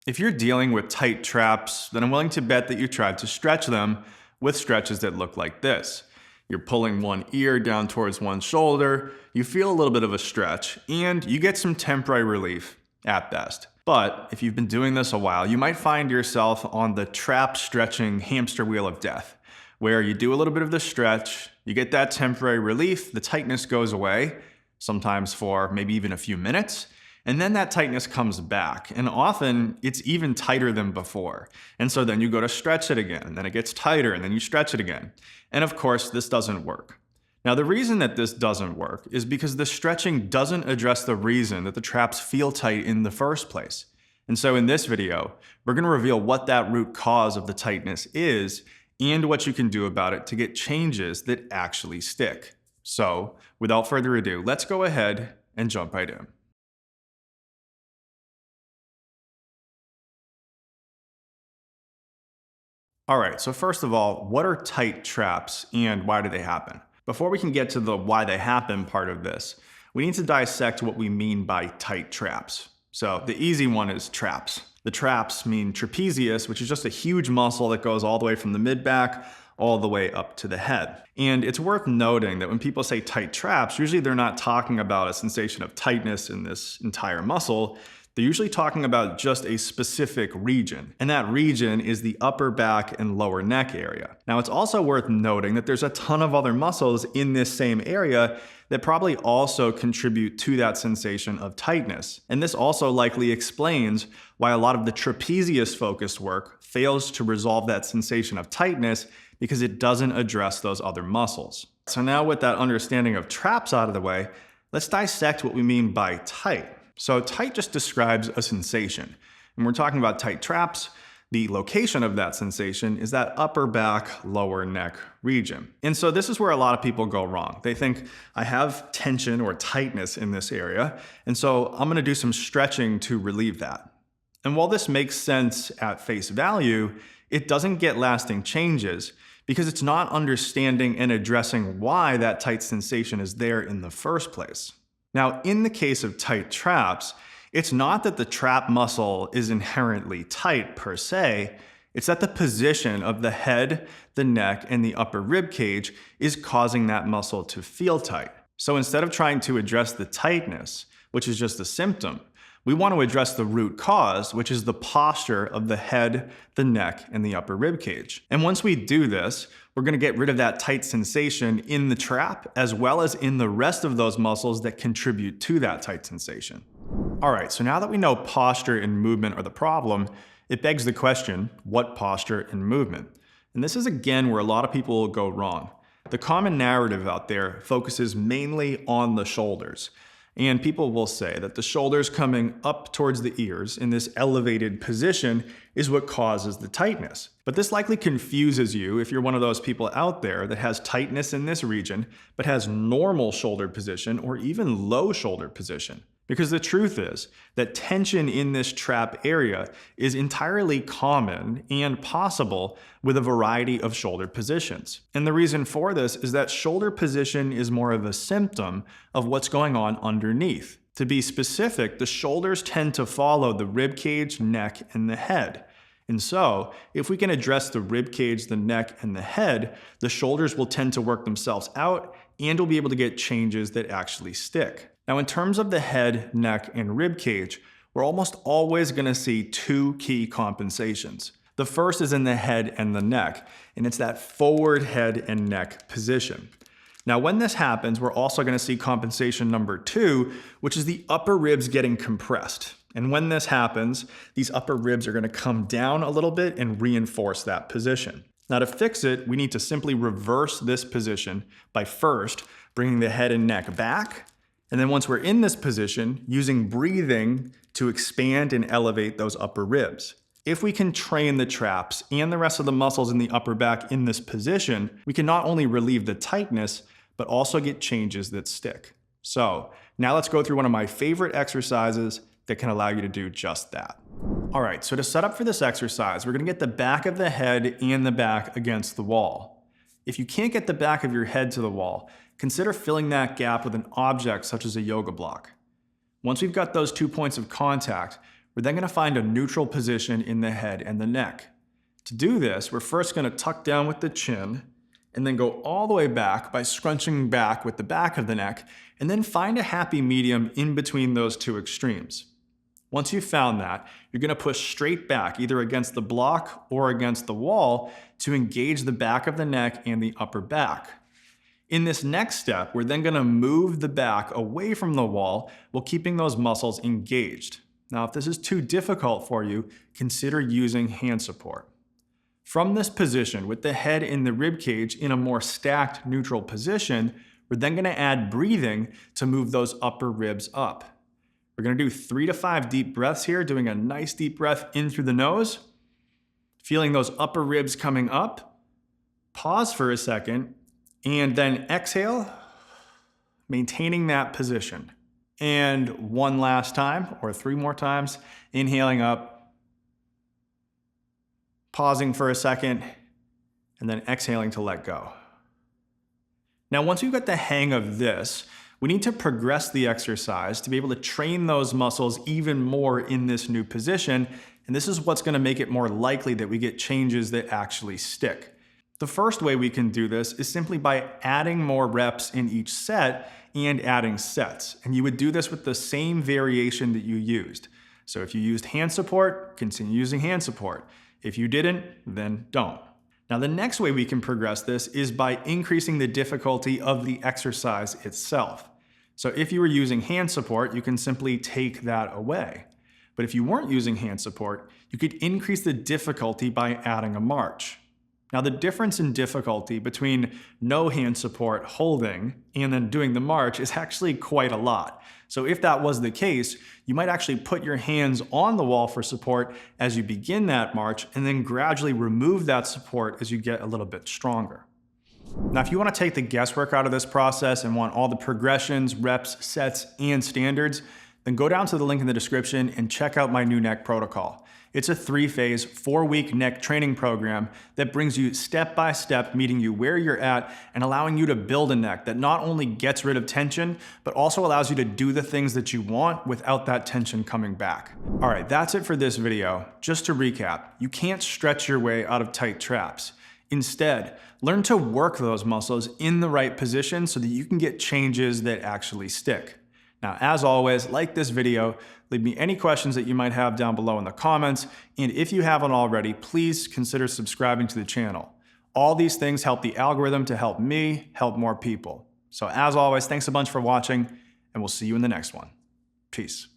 If you're dealing with tight traps, then I'm willing to bet that you tried to stretch them with stretches that look like this. You're pulling one ear down towards one shoulder, you feel a little bit of a stretch, and you get some temporary relief at best. But if you've been doing this a while, you might find yourself on the trap stretching hamster wheel of death, where you do a little bit of the stretch, you get that temporary relief, the tightness goes away, sometimes for maybe even a few minutes, and then that tightness comes back, and often it's even tighter than before. And so then you go to stretch it again, and then it gets tighter, and then you stretch it again. And of course, this doesn't work. Now, the reason that this doesn't work is because the stretching doesn't address the reason that the traps feel tight in the first place. And so in this video, we're going to reveal what that root cause of the tightness is and what you can do about it to get changes that actually stick. So, without further ado, let's go ahead and jump right in. All right, so first of all, what are tight traps and why do they happen? Before we can get to the why they happen part of this, we need to dissect what we mean by tight traps. So the easy one is traps. The traps mean trapezius, which is just a huge muscle that goes all the way from the mid-back all the way up to the head. And it's worth noting that when people say tight traps, usually they're not talking about a sensation of tightness in this entire muscle. They're usually talking about just a specific region, and that region is the upper back and lower neck area. Now, it's also worth noting that there's a ton of other muscles in this same area that probably also contribute to that sensation of tightness. And this also likely explains why a lot of the trapezius focused work fails to resolve that sensation of tightness because it doesn't address those other muscles. So now with that understanding of traps out of the way, let's dissect what we mean by tight. So tight just describes a sensation. And we're talking about tight traps. The location of that sensation is that upper back, lower neck region. And so this is where a lot of people go wrong. They think, I have tension or tightness in this area, and so I'm gonna do some stretching to relieve that. And while this makes sense at face value, it doesn't get lasting changes because it's not understanding and addressing why that tight sensation is there in the first place. Now, in the case of tight traps, it's not that the trap muscle is inherently tight per se, it's that the position of the head, the neck, and the upper rib cage is causing that muscle to feel tight. So instead of trying to address the tightness, which is just a symptom, we want to address the root cause, which is the posture of the head, the neck, and the upper rib cage. And once we do this, we're going to get rid of that tight sensation in the trap, as well as in the rest of those muscles that contribute to that tight sensation. All right, so now that we know posture and movement are the problem, it begs the question, what posture and movement? And this is again where a lot of people will go wrong. The common narrative out there focuses mainly on the shoulders. And people will say that the shoulders coming up towards the ears in this elevated position is what causes the tightness. But this likely confuses you if you're one of those people out there that has tightness in this region, but has normal shoulder position or even low shoulder position. Because the truth is that tension in this trap area is entirely common and possible with a variety of shoulder positions. And the reason for this is that shoulder position is more of a symptom of what's going on underneath. To be specific, the shoulders tend to follow the rib cage, neck, and the head. And so, if we can address the rib cage, the neck, and the head, the shoulders will tend to work themselves out and we'll be able to get changes that actually stick. Now, in terms of the head, neck, and rib cage, we're almost always going to see two key compensations. The first is in the head and the neck, and it's that forward head and neck position. Now, when this happens, we're also going to see compensation number two, which is the upper ribs getting compressed. And when this happens, these upper ribs are going to come down a little bit and reinforce that position. Now, to fix it, we need to simply reverse this position by first bringing the head and neck back. And then once we're in this position, using breathing to expand and elevate those upper ribs. If we can train the traps and the rest of the muscles in the upper back in this position, we can not only relieve the tightness, but also get changes that stick. So now let's go through one of my favorite exercises that can allow you to do just that. All right, so to set up for this exercise, we're gonna get the back of the head and the back against the wall. If you can't get the back of your head to the wall, consider filling that gap with an object such as a yoga block. Once we've got those 2 points of contact, We're then going to find a neutral position in the head and the neck. To do this, we're first going to tuck down with the chin and then go all the way back by scrunching back with the back of the neck, and then find a happy medium in between those two extremes. Once you've found that, you're going to push straight back, either against the block or against the wall, to engage the back of the neck and the upper back. In this next step, we're then going to move the back away from the wall while keeping those muscles engaged. Now, if this is too difficult for you, consider using hand support. From this position, with the head in the rib cage in a more stacked neutral position, we're then going to add breathing to move those upper ribs up. We're going to do 3 to 5 deep breaths here, doing a nice deep breath in through the nose, feeling those upper ribs coming up. Pause for a second, and then exhale, maintaining that position. And one last time, or 3 more times, inhaling up, pausing for a second, and then exhaling to let go. Now, once we've got the hang of this, we need to progress the exercise to be able to train those muscles even more in this new position, and this is what's going to make it more likely that we get changes that actually stick. The first way we can do this is simply by adding more reps in each set and adding sets, and you would do this with the same variation that you used. So if you used hand support, continue using hand support. If you didn't, then don't. Now, the next way we can progress this is by increasing the difficulty of the exercise itself. So if you were using hand support, you can simply take that away. But if you weren't using hand support, you could increase the difficulty by adding a march. Now, the difference in difficulty between no hand support holding and then doing the march is actually quite a lot. So if that was the case, you might actually put your hands on the wall for support as you begin that march, and then gradually remove that support as you get a little bit stronger. Now, if you want to take the guesswork out of this process and want all the progressions, reps, sets, and standards, then go down to the link in the description and check out my new neck protocol. It's a 3-phase, 4-week neck training program that brings you step-by-step, meeting you where you're at and allowing you to build a neck that not only gets rid of tension, but also allows you to do the things that you want without that tension coming back. All right, that's it for this video. Just to recap, you can't stretch your way out of tight traps. Instead, learn to work those muscles in the right position so that you can get changes that actually stick. Now, as always, like this video, leave me any questions that you might have down below in the comments, and if you haven't already, please consider subscribing to the channel. All these things help the algorithm to help me help more people. So as always, thanks a bunch for watching, and we'll see you in the next one. Peace.